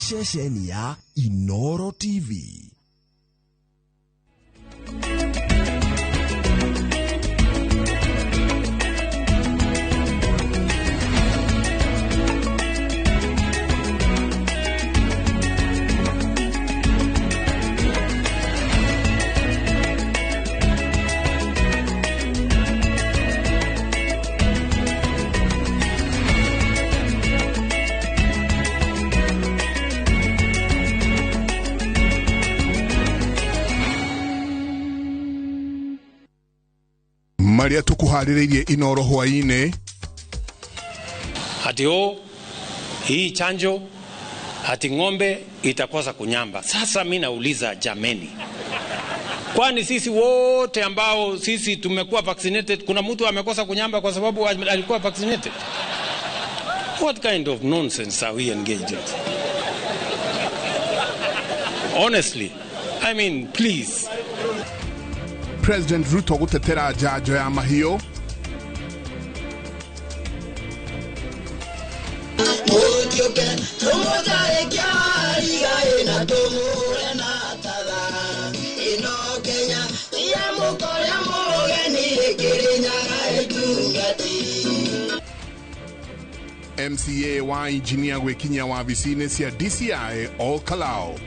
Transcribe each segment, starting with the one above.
ceceni ya Inoro TV. Maria tukuhariririe Inoro hwaine. Hati hii chanjo hati ng'ombe itakosa kunyamba. Sasa mimi nauliza jameni, kwani sisi wote ambao sisi tumekuwa vaccinated kuna mtu amekosa kunyamba kwa sababu alikuwa vaccinated? What kind of nonsense are we engaged in? Honestly, I mean, please. President Ruto gutetera jajo ya mahio. MCA wa engineer gwekinya wa visine cia DCI all Kalau.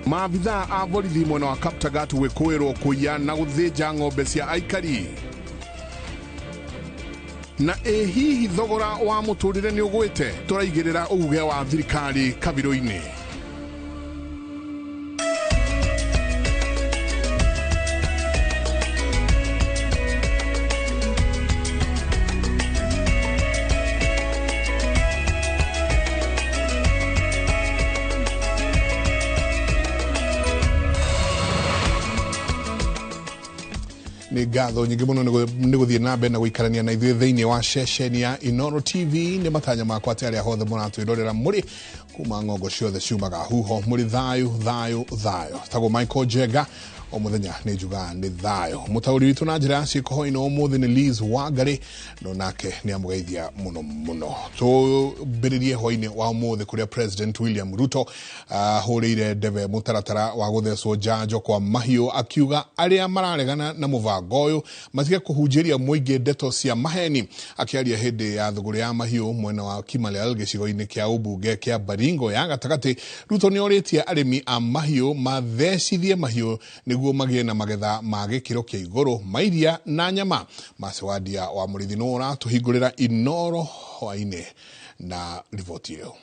Maabitha a borithi mwena wa Kaptagat wekwirwo kuiya na guthinja ng'ombe cia aikari. Na hihi thogora wa muturire ni ugwite? Turaigirira uge wa thirikari kabiro-ini. Ni gatho nyingi muno ni guthie na mbere na guikarania na ithuĩ thĩinĩ wa ceceni ya Inoro TV. Ni matanya makwa atĩ arĩa hothe mũratwĩrorera mũrĩ kuma ng'ongo ciothe ciumaga huho mũrĩ thayo tago Michael Jega o muthenya ni juga ni thayo. Mutauri witu na njira ciĩko ino ũmũthĩ ni Liz Wangari, no nake ni amugeithia muno. Tũmbĩrĩrie hwainĩ wa ũmũthĩ kũrĩa President William Ruto hũrĩire ndebe mũtaratara wa gũthecwo njanjo kwa mahiũ, akiuga arĩa mararegana na mũbango ũyũ matige kũhunjĩria mũingĩ ndeto cia maheni. Akĩaria hĩndĩ ya thũgũrĩ ya mahiũ mwena wa Kimalel gĩcigo-inĩ kĩa ũmbunge kĩa Baringo ya gatagatĩ, Ruto nĩ orĩtie arĩmi a mahiũ mathecithie mahiũ nĩguo magĩe na magetha ma gĩkĩro kĩa igũrũ mairia na nyama. Macewadia wa mũrĩthi no ũratũhingũrĩra Inoro hwainĩ na riboti ĩyo.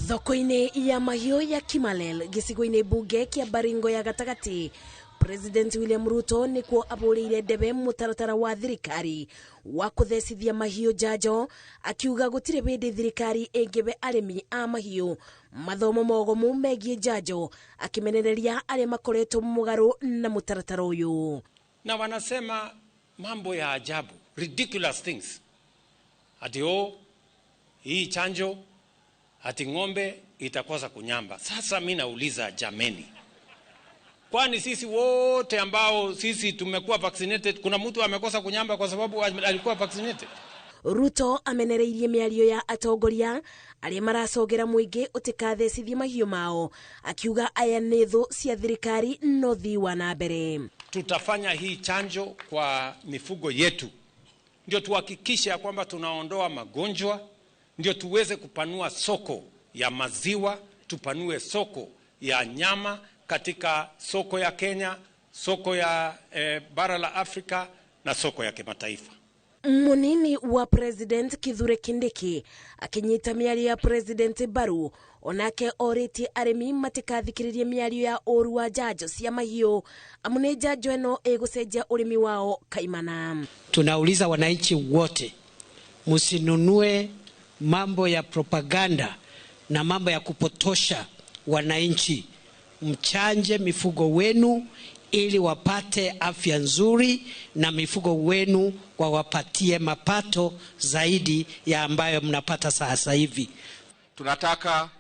Thoko-inĩ ya mahiũ ya Kimalel gĩcigo-inĩ bunge kĩa Baringo ya gatagatĩ, President William Ruto nĩkuo abũrĩire ndebe mũtaratara wa thirikari wa kũthecithia mahiũ njanjo, akiuga gũtirĩ hĩndĩ thirikari ĩngĩbe arĩmi a mahiũ mathomo mogomu megiĩ njanjo, akimenereria arĩa makoretwo mũgarũ na mũtaratara ũyũ. Na wanasema mambo ya ajabu, ridiculous things. Ati hii chanjo hati ng'ombe itakosa kunyamba. Sasa mimi nauliza jameni, kwani sisi wote ambao sisi tumekuwa vaccinated kuna mtu amekosa kunyamba kwa sababu alikuwa vaccinated? Ruto amenereirie mĩario ya atongoria arĩa maracogera mũingĩ ũtikathecithie mahiũ mao, akiuga aya nĩ thũ cia thirikari no thii wa na mbere. Tutafanya hii chanjo kwa mifugo yetu ndio tuhakikishe ya kwamba tunaondoa magonjwa, ndio tuweze kupanua soko ya maziwa, tupanue soko ya nyama katika soko ya Kenya, soko ya bara la Afrika na soko ya kimataifa. Munini wa President Kithure Kindiki akinyita mĩario ya President Baru, onake orĩtie arĩmi matikathikĩrĩrie mĩario ya ũru wa njanjo cia mahiũ, amu nĩ njanjo ĩno ĩgũcenjia ũrĩmi wao kaimana. Tunauliza wananchi wote, musinunue mambo ya propaganda na mambo ya kupotosha wananchi. Mchanje mifugo wenu ili wapate afya nzuri na mifugo wenu wawapatie mapato zaidi ya ambayo mnapata sasa hivi. Tunataka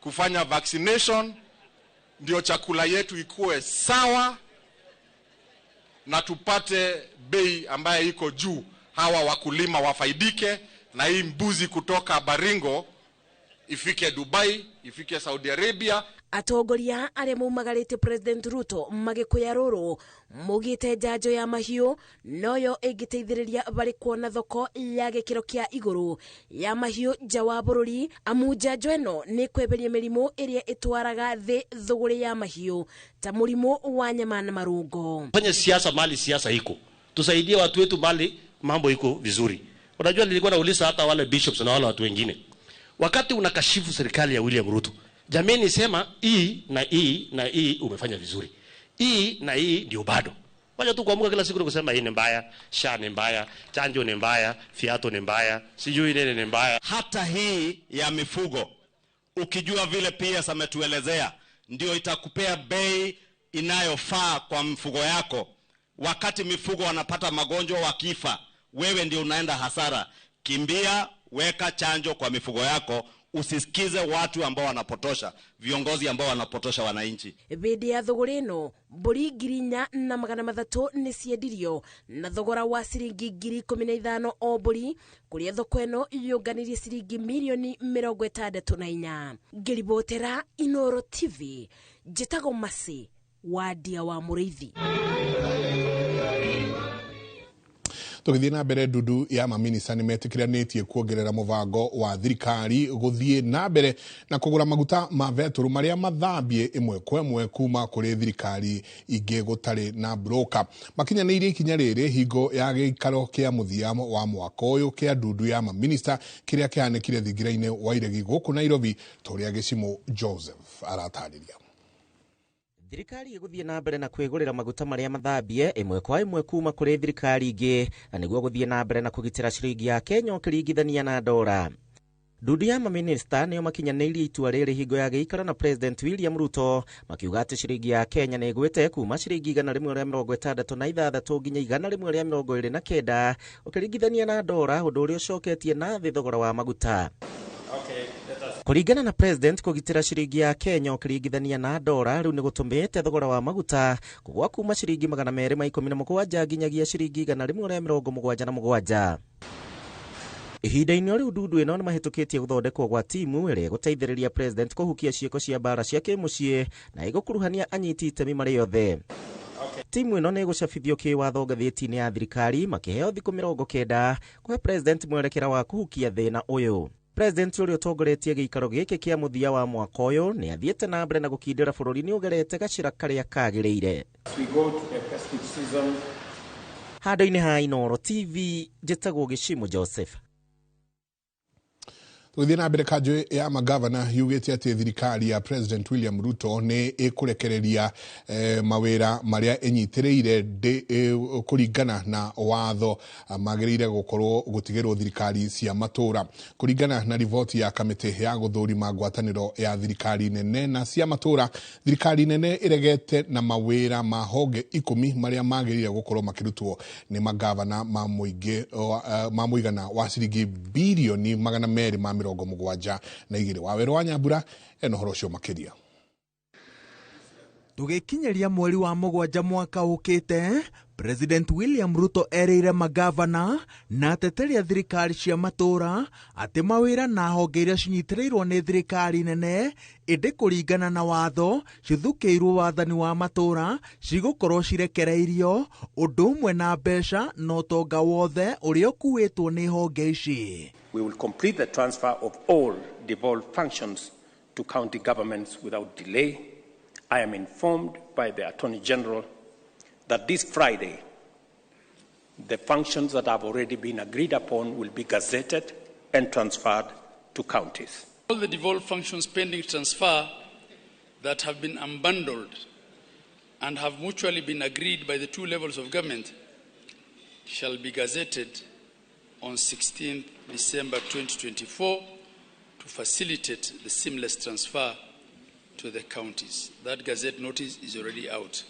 kufanya vaccination, ndio chakula yetu ikuwe sawa na tupate bei ambaye iko juu, hawa wakulima wafaidike, na hii mbuzi kutoka Baringo ifike Dubai, ifike Saudi Arabia. Atongoria aria maumagarite President Ruto magikuya ruru mugite njanjo ya mahiu noyo ingiteithiriria bari kuona thoko ya gikiro kia iguru ya mahiu nja wa bururi, amu njanjo eno ni kweberia mirimu iria itwaraga thi thuguri ya mahiu ta murimu wa nyama na marungo. Fanya siasa mali siasa iko, tusaidie watu wetu mali mambo iko vizuri. Unajua nilikuwa nauliza hata wale bishops na wale watu wengine, wakati unakashifu serikali ya William Ruto, jameni sema hii na hii umefanya vizuri, hii na hii ndio bado. Wacha tu kuamka kila siku na kusema hii ni mbaya, sha ni mbaya, chanjo ni mbaya, fiato ni mbaya, sijui nini ni mbaya. Hata hii ya mifugo, ukijua vile PS ametuelezea, ndio itakupea bei inayofaa kwa mfugo yako. Wakati mifugo wanapata magonjwa wakifa, wewe ndio unaenda hasara. Kimbia, weka chanjo kwa mifugo yako. Usisikize watu ambao wanapotosha, viongozi ambao wanapotosha wananchi. Bidi ya thogora ino, mburi 4,300 ni ciendirio na thogora wa ciringi 15,000 o mburi, kuria thoko ino yunganirie ciringi milioni 64. Ngiribotera Inoro TV, njitago Masi wadia wa Muriithi. Tugithie na mbere ndudu ya maminista ni metikiranitie kuongerera mubango wa thirikari guthie na mbere na kugura maguta ma veturu maria mathambie imwe kwa imwe kuma kuri thirikari ingi gutari na broker. Makinyanirie ikinya riri hingo ya giikaro kia muthia wa mwaka uyu kia ndudu ya maminista kiria kianikire thingiraine wa iregi guku Nairobi. Toria Gicimo Joseph aratariria. Thirikari iguthie na mbere na kwigurira maguta maria mathambie imwe kwa imwe kuma kuri thirikari ingi na niguo guthie na mbere na kugitira ciringi ya Kenya ukiringithania na dola. Ndudu ya maminista niyo makinyanirie itua riri hingo ya giikaro na President William Ruto makiuga ati ciringi ya Kenya ni igwite kuma ciringi 166 nginya 129 ukiringithania na dola, undu uria ucoketie na thi thogora wa maguta. Kuringana na President, kugitira ciringi ya Kenya ukiringithania na dola riu ni gutumite thogora wa maguta kugwa kuma ciringi 217 nginyagia ciringi 177. Ihinda-inĩ riu ndudu ino ni mahitukitie guthondekwo gwa timu iria guteithiriria President kuhukia cieko cia bara cia kimucii na igukuruhania anyiti itemi mari yothe. Timu ino ni gucabithio kiwatho ngatheti-ini ya thirikari makiheo thiku 90 kwa President mwerekera wa kuhukia thina uyu. President uria utongoretie giikaro giki kia muthia wa mwaka uyu ni athiete na mbere na gukindira bururi ni ugerete gacira karia kagiriire. Handu-ini ha Inoro TV, njitagwo Gicimo Joseph. Tugithie na mbere kanjũ ya magavana yugĩte atĩ thirikari ya President William Ruto ni ĩkũrekereria mawĩra marĩa ĩnyitĩrĩire kũringana na watho magĩrĩire gũkorwo gũtigĩrwo thirikari cia matũra. Kũringana na riboti ya kamĩtĩ ya gũthũrima ngwatanĩro ya thirikari nene na cia matũra, thirikari nene ĩregete na mawĩra ma honge 10 marĩa magĩrĩire gũkorwo makĩrutwo nĩ magavana ma mũigana wa ciringi bilioni 270 na igiri. Waweru wa Nyambura eno horo cio makiria. Tugikinyeria mweri wa Mũgwanja mwaka ukite, President William Ruto erire magavana na ateteri a thirikari cia matura ati mawira na honge iria cinyitĩrĩirwo nĩ thirikari nene indi kũringana na watho cithukĩirwo wathani wa matura cigukorwo cirekereirio ũndũ ũmwe na mbeca na ũtonga wothe ũrĩa ũkuĩtwo nĩ honge ici. We will complete the transfer of all devolved functions to county governments without delay. I am informed by the Attorney General that this Friday, the functions that have already been agreed upon will be gazetted and transferred to counties. All the devolved functions pending transfer that have been unbundled and have mutually been agreed by the two levels of government shall be gazetted on 16th December 2024 to facilitate the seamless transfer to the counties. That gazette notice is already out.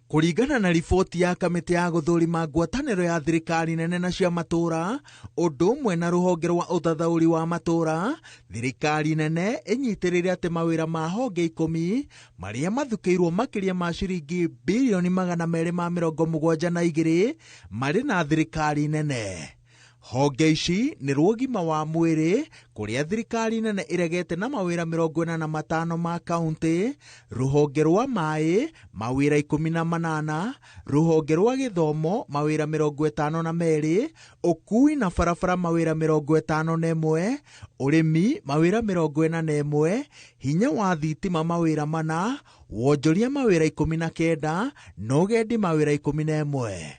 Kũringana na riboti ya kamĩtĩ ya gũthũrima ngwatanĩro ya thirikari nene na cia matũra, ũndũ ũmwe na rũhonge rwa ũthathaũri wa matũra, thirikari nene ĩnyitĩrĩire atĩ mawĩra ma honge 10 marĩa mathukĩirwo makĩria ma ciringi birioni 272 marĩ na thirikari nene. Honge ici nĩ rũgima wa mwĩrĩ, kũrĩa thirikari nene ĩregete na mawĩra 45 ma kaunti, rũhonge rwa maĩ mawĩra 18, rũhonge rwa gĩthomo mawĩra 52, ũkui na barabara mawĩra 51, ũrĩmi mawĩra 41, hinya wa thitima mawĩra 4, wonjoria mawĩra 19 na ũgendi mawĩra 11.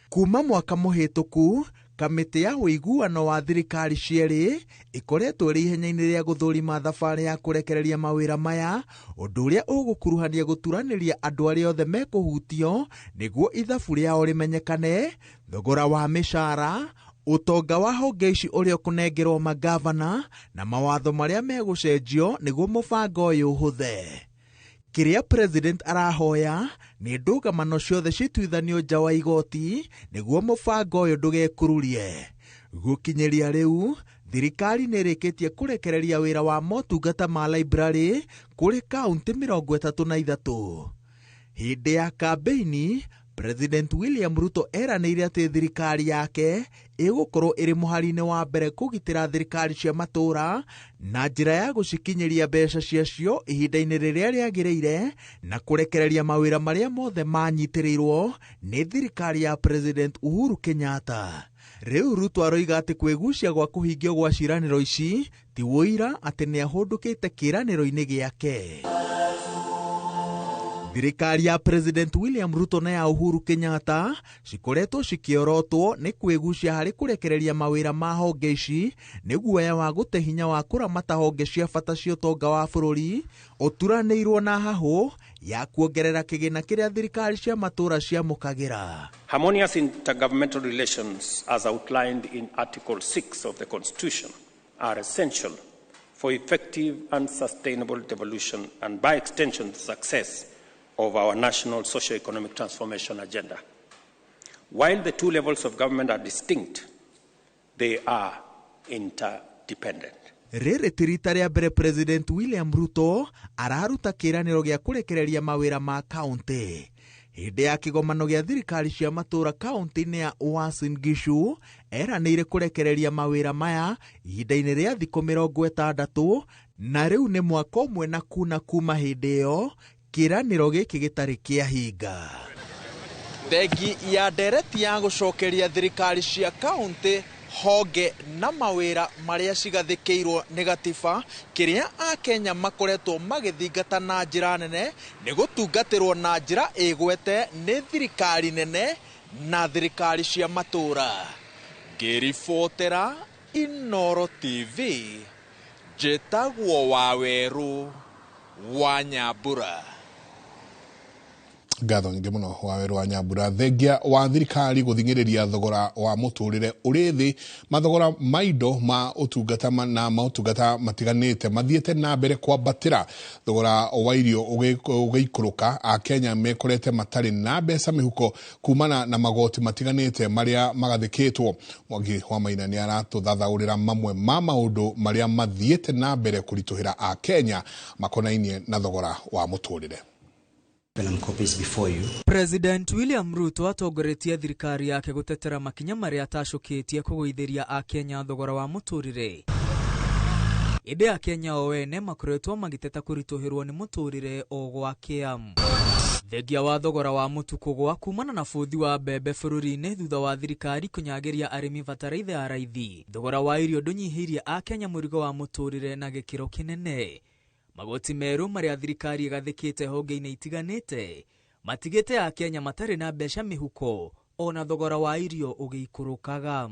Kuma mwaka mũhĩtũku, kamĩtĩ ya ũiguano wa thirikari cierĩ ĩkoretwo ĩrĩ ihenya-inĩ rĩa gũthũrima thabarĩ ya kũrekereria mawĩra maya, ũndũ ũrĩa ũgũkuruhania gũturanĩria andũ arĩa othe mekũhutio nĩguo ithabu rĩao rĩmenyekane, thogora wa mĩcara, ũtonga wa honge ici ũrĩa kũnengerwo magavana na mawatho marĩa megũcenjio nĩguo mũbango ũyũ ũhũthe. Kĩrĩa president arahoya nĩ ndũgamano ciothe cituithanio nja wa igoti nĩguo mũbango ũyũ ndũgekururie. Gũkinyĩria rĩu, thirikari nĩ ĩrĩkĩtie kũrekereria wĩra wa motungata ma library kũrĩ kaunti 33. Hĩndĩ ya kambeini, President William Ruto eranĩire atĩ thirikari yake ĩgũkorwo ĩrĩ mũhari-inĩ wa mbere kũgitĩra thirikari cia matũra na njĩra ya gũcikinyĩria mbeca ciacio ihinda-inĩ rĩrĩa rĩagĩrĩire na kũrekereria mawĩra marĩa mothe manyitĩrĩirwo nĩ thirikari ya President Uhuru Kenyatta. Rĩu Ruto aroiga atĩ kwĩgucia gwa kũhingio gwa ciĩranĩro ici ti wũira atĩ nĩ ahũndũkĩte kĩĩranĩro-inĩ gĩake. Thirikari ya President William Ruto na ya Uhuru Kenyatta cikoretwo cikiorotwo nĩ kwĩgucia harĩ kũrekereria mawĩra ma honge ici nĩ guoya wa gũte hinya wa kũramata honge cia bata cia ũtonga wa bũrũri ũturanĩirwo na hahũ ya kuongerera kĩgĩna kĩrĩa thirikari cia matũra ciamũkagĩra. Harmonious intergovernmental relations as outlined in Article 6 of the Constitution are essential for effective and sustainable devolution and by extension the success of our national socio-economic transformation agenda. While the two levels of government are distinct, they are interdependent. Rĩrĩ ti rita rĩa mbere President William Ruto araruta kĩĩranĩro gĩa kũrekereria mawĩra ma kaunti. Hĩndĩ ya kĩgomano gĩa thirikari cia matũra kaunti-inĩ ya Uasin Gishu, eranĩire kũrekereria mawĩra maya ihinda-inĩ rĩa thikũ 60, na rĩu nĩ mwaka ũmwe na kuma hĩndĩ ĩyo, kĩĩranĩro gĩkĩ gĩtarĩ kĩahinga. Thengi ya ndereti ya gũcokeria thirikari cia kaunti honge na mawĩra marĩa cigathĩkĩirwo nĩ gatiba, kĩrĩa Akenya makoretwo magĩthingata na njĩra nene nĩ gũtungatĩrwo na njĩra ĩgwete nĩ thirikari nene na thirikari cia matũra. Ngĩribotera Inooro TV, njĩtagwo Waweru wa Nyambura. Ngatho nyingĩ mũno Waweru wa Nyambura. Thengia wa thirikari gũthingĩrĩria thogora wa mũtũrĩre ũrĩ thĩ, mathogora ma indo ma ũtungata na maũtungata matiganĩte mathiĩte na mbere kwambatĩra. Thogora wa irio ũgĩikũrũka, Akenya mekorete matarĩ na mbeca mĩhuko kumana na magoti matiganĩte marĩa magathĩkĩtwo. Mwangi wa Maina nĩ aratũthathaũrĩra mamwe ma maũndũ marĩa mathiĩte na mbere kũritũhĩra Akenya makonainie na thogora wa mũtũrĩre. President William Ruto atongoretie thirikari yake gũtetera makinya marĩa atacũkĩtie kũgũithĩria Akenya thogora wa mũtũrĩre. Ĩndĩ Akenya o ene makoretwo magĩteta kũritũhĩrwo nĩ mũtũrĩre o gwakĩa. Thengia wa thogora wa mũtu kũgũa kumana na bũthi wa mbembe bũrũri-inĩ thutha wa thirikari kũnyagĩria arĩmi bataraitha ya raithi. Thogora wa irio ndũnyihĩirie Akenya mũrigo wa mũtũrĩre na gĩkĩro kĩnene. Magoti meru marĩa thirikari ĩgathĩkĩte honge-inĩ itiganĩte matigĩte Akenya matarĩ na mbeca mĩhuko, ona thogora wa irio ũgĩikũrũkaga.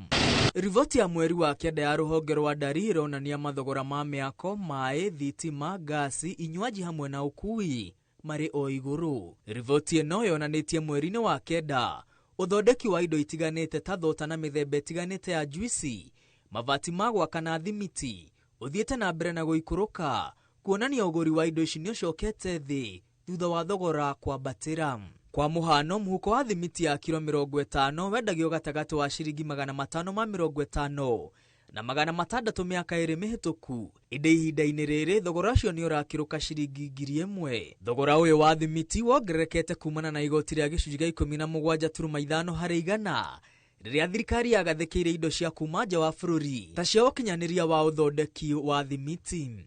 Riboti ya mweri wa kenda ya rũhonge rwa ndari ĩronania mathogora ma mĩako, maĩ, thitima, gasi, inywaji hamwe na ũkui marĩ o igũrũ. Riboti ĩno yonanĩtie mweri-inĩ wa kenda ũthondeki wa indo itiganĩte ta thota na mĩthemba itiganĩte ya juici, mabati ma gwaka na thimiti ũthiĩte na mbere na gũikũrũka, kuonania ũgũri wa indo ici nĩ ũcokete thĩ thutha wa thogora kwambatĩra. Kwa muhano muhuko wa thimiti ya kilo 50 wendagio gatagati wa ciringi 550 na 600 miaka iri mihituku. Inde ihinda-ini riri thogora ucio ni urakiruka ciringi 1,000. Thogora uyu wa thimiti wongererekete kumana na igoti ria gicunji gia 17.5 harĩ igana riria thirikari yagathekeire indo cia kuma nja wa bururi ta cia ukinyaniria wa uthondeki wa thimiti.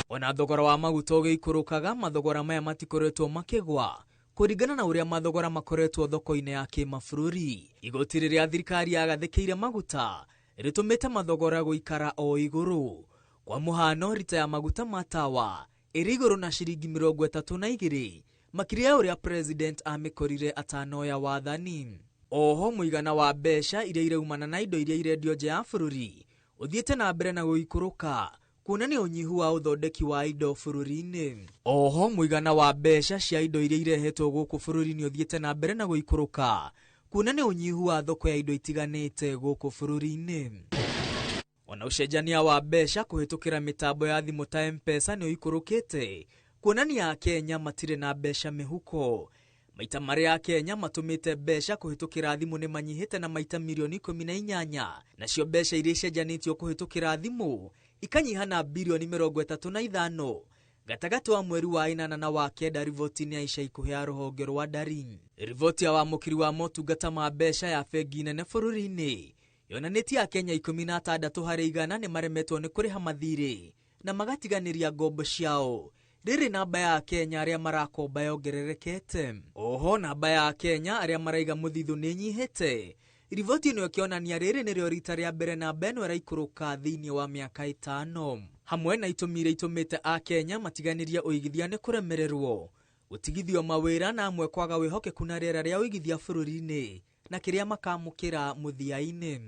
Ona thogora wa maguta ugikurukaga, mathogora maya matikoretwo makigwa kuringana na uria mathogora makoretwo thoko-ini ya kimabũrũri. Igoti riria thirikari yagathekeire maguta ritumite mathogora guikara o iguru. Kwa muhano rita ya maguta matawa iri iguru na ciringi 32 makiria uria president amikorire atanoya wathani. Oho muigana wa mbeca iria iraumana na indo iria irendio nja ya bũrũri uthiete na mbere na guikuruka kuonania unyihu wa uthondeki wa indo bũrũri-ini. Oho muigana wa mbeca cia indo iria irehetwo guku bũrũri-ini uthiete na mbere na guikuruka kuonania unyihu wa thoko ya indo itiganite guku bũrũri-ini. Ona ucenjania wa mbeca kuhitukira mitambo ya thimu ta M-Pesa ni uikurukite kuonania Kenya matire na mbeca mihuko. Maita maria Kenya matumite mbeca kuhitukira thimu ni manyihite na maita milioni 18, nacio mbeca iria icenjanitio kuhitukira thimu ikanyiha na bilioni 35 gatagati wa mweri wa 8 na wa 9, rivoti-ini ya ica ikuhi ya ruhonge rwa Dari. Rivoti ya wamukiri wa motungata ma mbeca ya bengi nene bũrũri-ini yonanitie Akenya 16 harĩ igana ni maremetwo ni kuriha mathirĩ na magatiganiria ngombo ciao. Riri namba ya Kenya aria marakomba yongererekete. Oho namba ya Kenya aria maraiga muthithu ni nyihite. Rivoti ino ikionania riri nirio rita ria mbere namba ino iraikuruka thiini wa miaka 5. Hamwe na itumire itumite Akenya matiganiria uigithia ni kuremererwo, gutigithio mawira na amwe kwaga wihokeku na riera ria uigithia bũrũri-ini na kiria makamukira muthia-ini.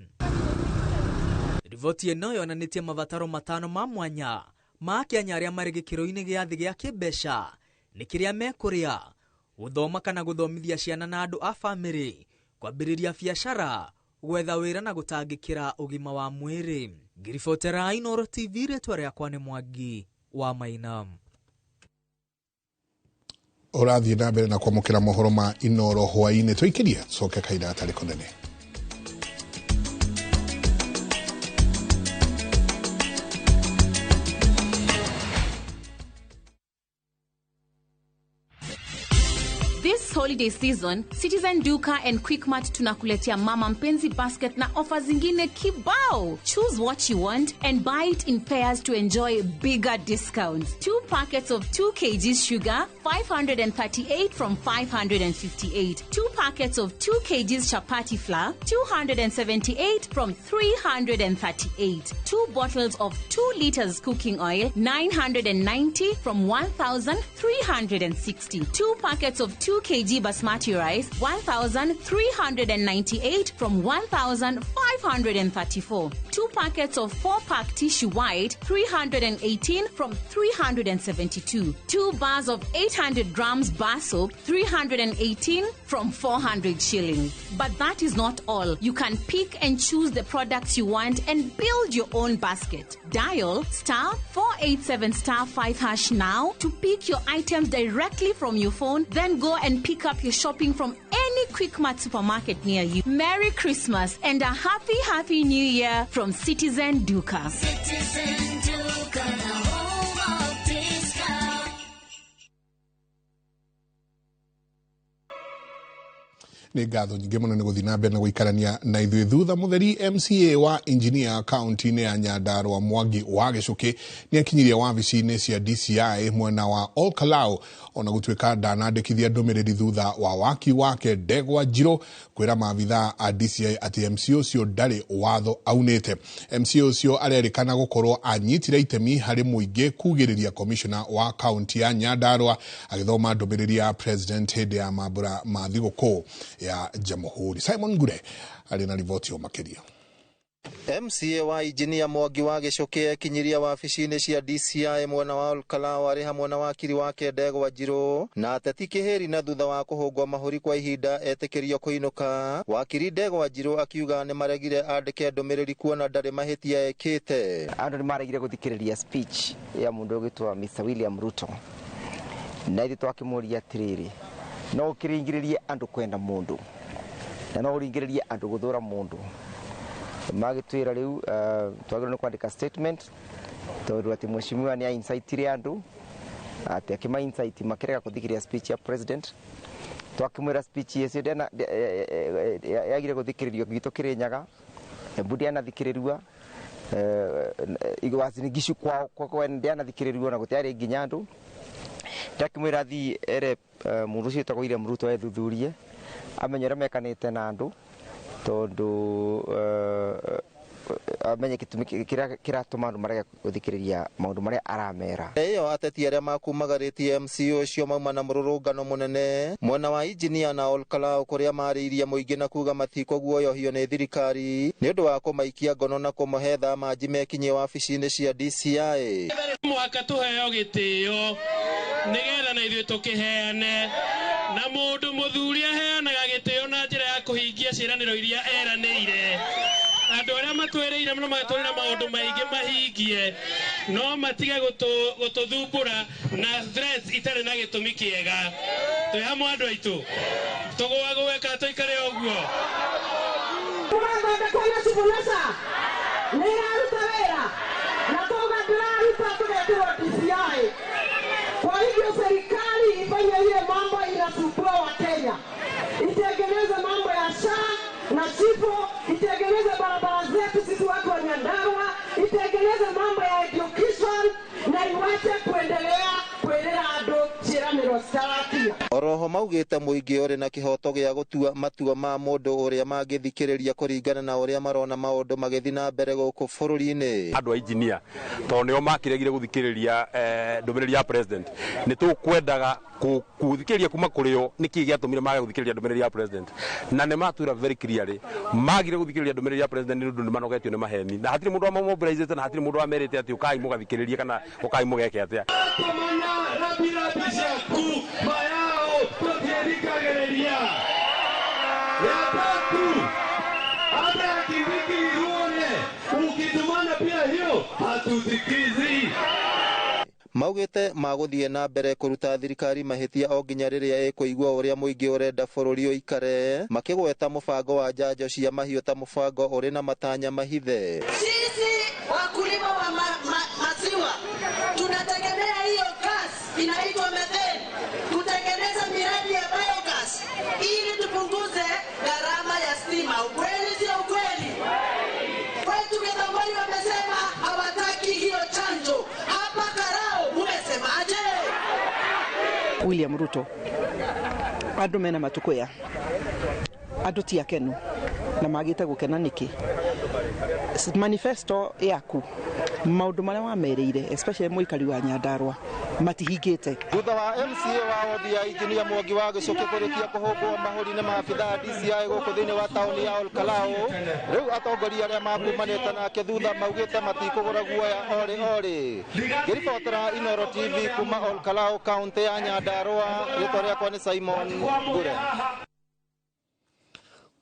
Rivoti ino yonanitie mabataro 5 ma mwanya ma Kenya aria mari gikiro-ini gia thi gia kimbeca ni kiria mekuria: guthoma kana guthomithia ciana na andu a family, kwambiriria biacara, gwetha wira na gutangikira ugima wa mwiri. Ngiribotera Inoro TV, retwa riakwa ni Mwangi wa Maina. Urathie na mbere na kwamukira mohoro ma Inoro hwaini twikiria coke kaida atari konene. This holiday season, Citizen Duka and Quickmart tunakuletea Mama Mpenzi basket na offers zingine kibao. Choose what you want and buy it in pairs to enjoy bigger discounts. 2 packets of 2 kg sugar, 538 from 558. 2 packets of 2 kg chapati flour, 278 from 338. 2 bottles of 2 liters cooking oil, 990 from 1,360. 2 packets of 2 kg basmati rice, 1,398 from 1,534. 2 packets of 4-pack tissue white, 318 from 372. 2 bars of 800 grams bar soap, 318 from 400 shillings. But that is not all. You can pick and choose the products you want and build your own basket. Dial *487*5# now to pick your items directly from your phone, then go and pick up your shopping from any Quickmart supermarket near you. Merry Christmas and a happy New Year from Citizen Duka. Citizen Duka, the home of discount. Ni ngatho nyingi muno ni guthii na mbere na guikarania na ithui thutha. Mutheri MCA wa engineer kaunti-ini ya Nyandarua Mwangi wa Gicuki ni akinyirie wabici-ini cia DCI mwena wa Olkalau, ona gutwika ndanandikithia ndumiriri thutha wa waki wake Ndegwa Njiro kwira maabitha a DCI ati MCA ucio ndari watho aunite. MCA ucio arerikana gukorwo anyitire itemi hari muingi kugiriria commissioner wa kaunti ya Nyandarua agithoma ndumiriri ya president hindi ya mambura ma thiguku ya Jamhuri. Simon Gure ali na ripoti yo makiria. MCA wa engineer Mwangi wa Gicuki akinyiria wabici-ini cia DCI mwena wa Olkalau ari hamwe na wakiri wake Ndegwa Njiro na ateti kiheri na thutha wa kuhungwa mahuri kwa ihinda etikirio kuinuka. Wakiri Ndegwa Njiro akiuga ni maregire andike ndumiriri kuona ndari mahitia ekite. Andu ni maregire guthikiriria speech ya mundu ugitwa Mr. William Ruto na ithu twakimuria atiriri no kiringiririe andu kwenda mundu na no ringiririe andu guthura mundu magitwira riu twagirwo ni kwandika statement tondu ati mheshimiwa ni insightire andu ati akima insight makirega kuthikiria speech ya president twakimwira speech yesu ndena yagire guthikiririo gitu kirinyaga mbudi anathikiririrwa igwazini gishu kwa ndana thikiririrwa na gutiari nginya andu ndakimwira thi ere mundu cio tako William Ruto ethuthurie amenyera mekanite na andu tondu amenye kitumi kiratuma andu marega guthikiriria maundu maria aramera iyo ateti aria makumagaritie MCO ucio mauma na mururungano munene mwena wa injinia na Olkalau kuria mariirie muingi na kuga matiko guoyohio ni thirikari ni undu wa kumaikia ngono na kumuhe thamaji mekinye wabici-ini cia DCI mwaka tuheo gitio nigetha na ithuĩ tukiheane na mundu muthuri aheanaga gitio na njira ya kuhingia ciraniro iria eranĩire andu aria matwereire muno magatwĩra maundu maingi mahingie no matige gututhumbura na threats itari na gitumi kiega twi hamwe andu aitu tugwagweka tuikare uguo tumathondekwo na cibunasa nĩ iraruta wĩra na tuga ndĩraruta tugeterwo DCI. Kwa hivyo serikali ifanye ile mambo inasumbua Wakenya, itengeneze mambo ya SHA na SHIFO, itengeneze barabara zetu sisi watu wa Nyandarua, itengeneze mambo ya education na iwache kuendelea kuelera andu ciraniro citarakinya. Oroho maugite muingi uri na kihoto gia gutua matua ma mundu uria magithikiriria kuringana na uria marona maundu magithi na mbere guku bururi-ini. Andu a engineer to nio makiregire guthikiriria ndumiriri ya president ni tukwendaga kuthikiriria kuma kurio niki giatumire maga guthikiriria ndumiriri ya president na ne matura very clearly magire guthikiriria ndumiriri ya president ni ndu manogetio ni maheni na hatiri mundu wa mobilization na hatiri mundu wa merite ati ukai mugathikiriria kana ukai mugeke atia mayao tukirikagereria ya tatu hata kivikiruone ukitumana pia hiyo hatusikizi. Maugite maguthie na mbere kuruta thirikari mahitia o nginya riria ikuigua uria muingi urenda bururi uikare makigweta mubango wa njanjo cia mahiu ta mubango uri na matanya mahithe. Sisi wakulima wa maziwa tunategemea hiyo gas inaitwa methane, tutengeneze miradi ya biogas ili tupunguze gharama ya stima. Ukweli sio ukweli? Kwetu Githunguri wamesema hawataki hiyo chanjo. Hapa Karao umesemaje? William Ruto andu mena matukuya andu ti akenu na magite gukena niki manifesto yaku maundu maria wamereire especially muikari wa Nyandarua matihingite. Thutha wa MCA wa wodi ya injinia Mwangi wa Gicuki kurikia kuhungwo mahuri ni maabitha DCI guku thiini wa tauni ya Olkalau riu atongoria aria makumanite nake thutha maugite matikugura guoya ori ngiribotera Inoro TV kuma Olkalau kaunti ya Nyandarua rĩtwa rĩakwa ni Simon Ngure.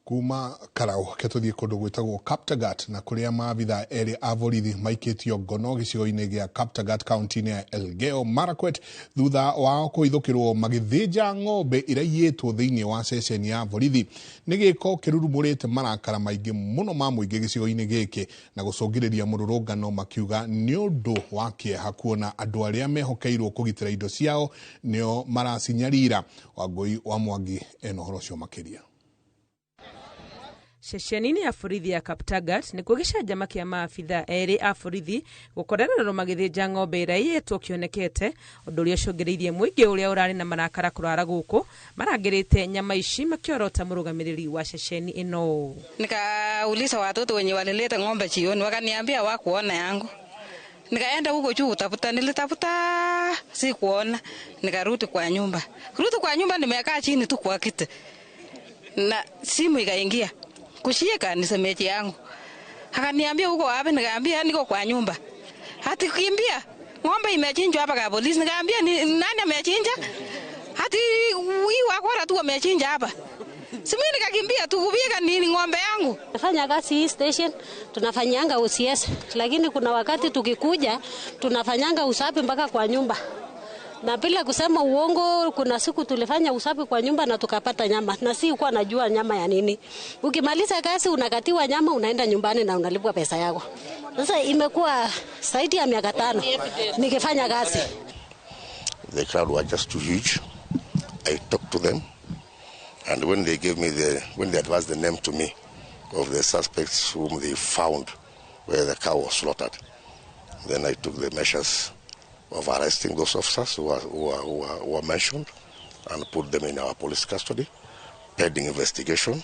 Kuma Karau ketuthie kundu gwitagwo Kaptagat na kuria maabitha eri a borithi maikitio ngono gicigo-ini gia Kaptagat kaunti-ini ya Elgeyo Marakwet thutha wao kuithukirwo magithinja ng'ombe iria iyitwo thiini wa ceceni ya borithi ni giko kirurumurite marakara maingi muno ma muingi gicigo-ini giki na gucungiriria mururungano makiuga ni undu wa kieha kuona andu aria mehokeirwo kugitira indo ciao nio maracinyarira. Wangui wa Mwangi eno horo cio makiria. Ceceni-ini ya borithi ya Kaptagat nikuo gicanjama kia maabitha eri a borithi gukorererwo magithinja ng'ombe iria iyitwo kionekete undu uria ucungiriirie muingi uria urari na marakara kurara guku marangirite nyama ici makiorota murugamiriri wa ceceni ino. Nikauliza watoto wenye walileta ng'ombe jioni wakaniambia wakuona yangu. Nikaenda huko juu kutafuta, nilitafuta si kuona, nikarudi kwa nyumba. Kurudi kwa nyumba nimekaa chini tu kwa kiti na simu ikaingia kushika ni semeji yangu. Akaniambia huko wapi? Nikaambia niko kwa nyumba. Hati kukimbia ng'ombe imechinjwa hapa kwa polisi. Nikaambia ni nani amechinja? Hati huyu wakora tu amechinja hapa. Simu nikakimbia tu kupiga nini ng'ombe yangu. Nafanya kazi hii station, tunafanyanga OCS, lakini kuna wakati tukikuja tunafanyanga usafi mpaka kwa nyumba. Na bila kusema uongo, kuna siku tulifanya usafi kwa nyumba na tukapata nyama. Na si kuwa najua nyama ya nini. Ukimaliza kazi unakatiwa nyama, unaenda nyumbani na unalipwa pesa yako. Sasa imekuwa zaidi ya miaka 5 nikifanya kazi. The crowd were just too huge. I talked to them, and when they advised the name to me of the suspects whom they found where the cow was slaughtered, then I took the measures of arresting those officers who were mentioned and put them in our police custody, pending investigation.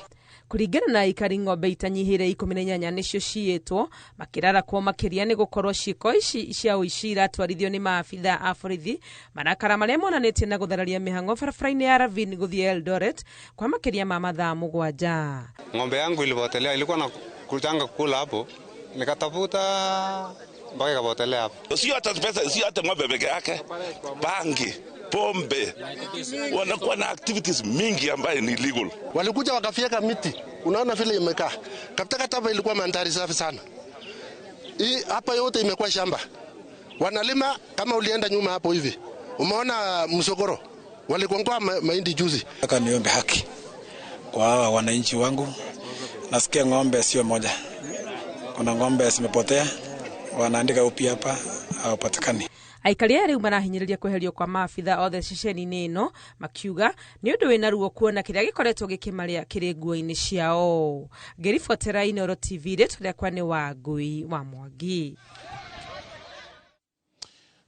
Kuringana na ikari ng'ombe itanyihire 18 nicio ciitwo makirara kwa makiria ni gukorwo ciiko ici cia uici iratwarithio ni maabitha a borithi marakara maria monanitie na guthararia mihang'o barabara-ini ya Ravine guthie Eldoret kwa makiria ma mathaa 7. Ng'ombe yangu ilipotelea, ilikuwa na kutanga kula hapo, nikatafuta mpaka ikapotelea hapo. Sio hata pesa, sio hata ng'ombe peke yake, bangi, pombe, wanakuwa na activities mingi ambayo ni illegal. Walikuja wakafieka miti, unaona vile imekaa. Katikati hapa ilikuwa mandhari safi sana. Hii hapa yote imekuwa shamba. Wanalima kama ulienda nyuma hapo hivi. Umeona msogoro? Walikongoa mahindi juzi. Nataka niombe haki kwa wananchi wangu. Nasikia ng'ombe sio moja. Kuna ng'ombe zimepotea. Wanaandika upya hapa hawapatikani. Aikaria riu marahinyiriria kweherio kwa maabitha othe ceceni-ini ino makiuga ni undu wina ruo kuona kiria gikoretwo gikimaria kiri nguo-ini ciao. Ngiribotera Inooro TV ritu riakwa ni Wangui wa Mwangi.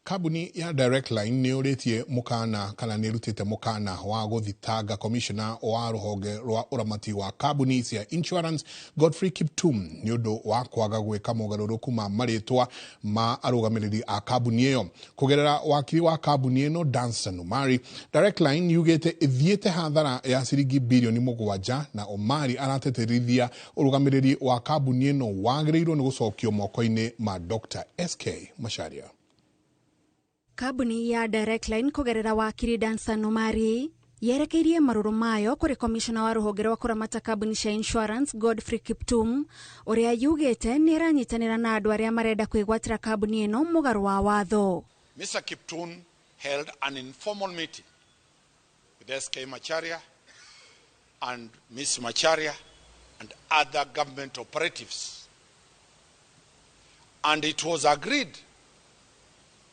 Kabuni ya Direct Line ni uritie mukana kana ni rutite mukana wa guthitanga commissioner wa ruhonge rwa uramati wa kabuni cia insurance Godfrey Kiptum ni undu wa kwaga gwika mugaruruku ma maritwa ma arugamiriri a kabuni iyo. Kugerera wakiri wa kabuni ino Danson Omari, Direct Line yugete ithiete hathara ya ciringi bilioni 7 na Omari arateterithia urugamiriri wa kabuni ino wagiriirwo ni gucokio moko-ini ma Dr. SK Macharia. Kabuni ya Direct Line kugerera wakiri Danson Omari yerekeirie maruru mayo kuri commissioner wa ruhonge rwa kuramata kabuni cia insurance Godfrey Kiptum uria yugite ni ranyitanira na andu aria marenda kwigwatira kabuni ino mugaru wa watho. Mr. Kiptum held an informal meeting with SK Macharia and Ms. Macharia and other government operatives, and it was agreed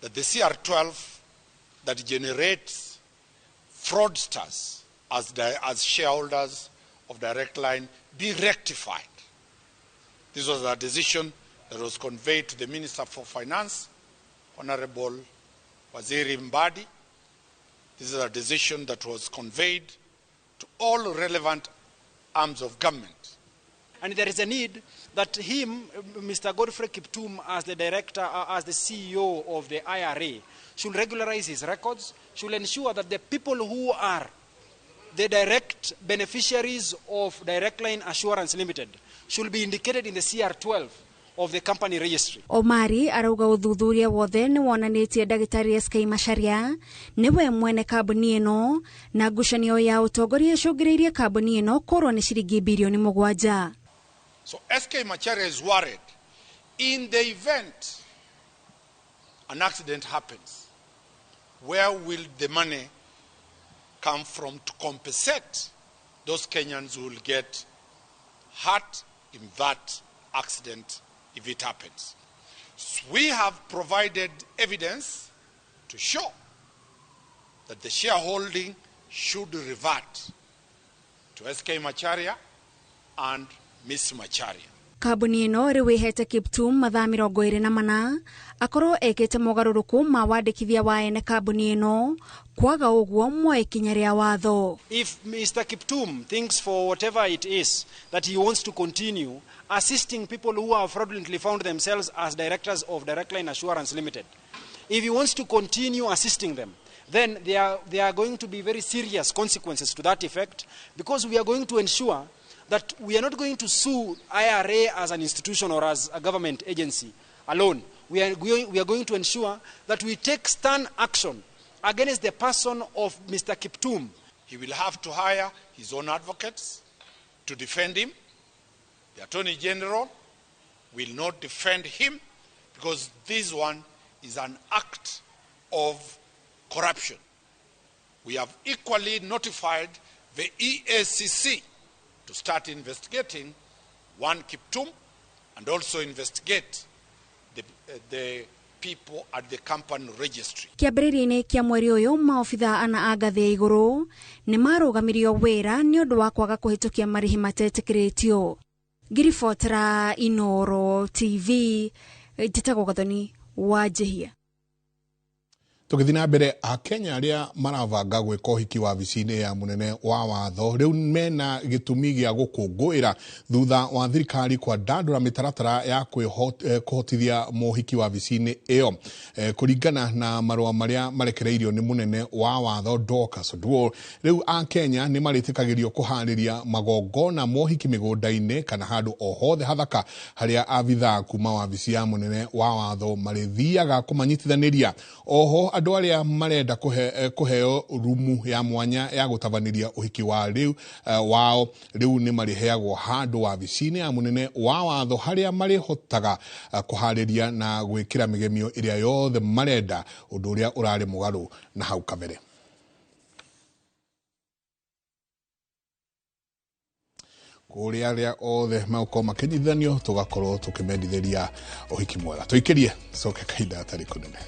that the CR12 that generates fraudsters as shareholders of Direct Line be rectified. This was a decision that was conveyed to the Minister for Finance, Honorable Waziri Mbadi. This is a decision that was conveyed to all relevant arms of government. And there is a need that him, Mr. Godfrey Kiptum, as the director, as the CEO of the IRA, should regularize his records, should ensure that the people who are the direct beneficiaries of Direct Line Assurance Limited should be indicated in the CR12 of the company registry. Omari arauga uthuthuria wothe ni wonanitie Dagitari SK Macharia niwe mwene kabuni ino na ngucanio ya utongoria icungiriirie kabuni ino korwo ni ciringi bilioni 7. So SK Macharia is worried in the event an accident happens, where will the money come from to compensate those Kenyans who will get hurt in that accident if it happens? So we have provided evidence to show that the shareholding should revert to SK Macharia and Ms. Macharia. Kabuni ino riwihete Kiptum mathaa 24 akorwo ekite mugaruruku ma wandikithia wa ene kabuni ino kwaga uguo mwa ikinya ria watho. If Mr. Kiptum thinks for whatever it is that he wants to continue assisting people who have fraudulently found themselves as directors of Direct Line Assurance Limited, if he wants to continue assisting them, then there are going to be very serious consequences to that effect, because we are going to ensure that we are not going to sue IRA as an institution or as a government agency alone. We are going to ensure that we take stern action against the person of Mr. Kiptum. He will have to hire his own advocates to defend him. The Attorney General will not defend him, because this one is an act of corruption. We have equally notified the EACC to start investigating one Kiptum and also investigate the people at the company registry. Kiambĩrĩria-inĩ kĩa mweri ũyũ maobitha ana a ngathĩ ya igũrũ nĩ marũgamirio wĩra nĩ ũndũ wa kwaga kũhĩtũkia marĩhi matetĩkĩrĩtio. Ngiribotera Inoro TV Njĩtagwo Gathoni wa Njĩhia. Tũgĩthiĩ na mbere, Akenya arĩa maravanga gwĩka ũhiki wabici-inĩ ya mũnene wa watho rĩu mena gĩtũmi gĩa gũkũngũĩra thutha wa thirikari kwandandũra mĩtaratara ya kũhotithia mohiki wabici-inĩ ĩyo. Kũringana na marũa marĩa marekereirio nĩ mũnene wa watho Dorcas Oduor, rĩu Akenya nĩ marĩtĩkagĩrio kũharĩria magongona mohiki mĩgũnda-inĩ kana handũ o hothe hathaka harĩa abithaa kuma wabici ya mũnene wa watho marĩthiaga kũmanyitithanĩria. Oho andũ arĩa marenda kũheo rumu ya mwanya ya gũtabanĩria ũhiki wa rĩu wao rĩu nĩ marĩheagwo handũ wabici-inĩ ya mũnene wa watho harĩa marĩhotaga kũharĩria na gwĩkĩra mĩgemio ĩrĩa yothe marenda, ũndũ ũrĩa ũrarĩ mũgarũ na hau kabere. Kũrĩa arĩa othe magũkorwo makĩnyitithanio tũgakorwo tũkĩmendithĩria ũhiki mwega. Tũikĩrie coke kahinda gatarĩ kũnene.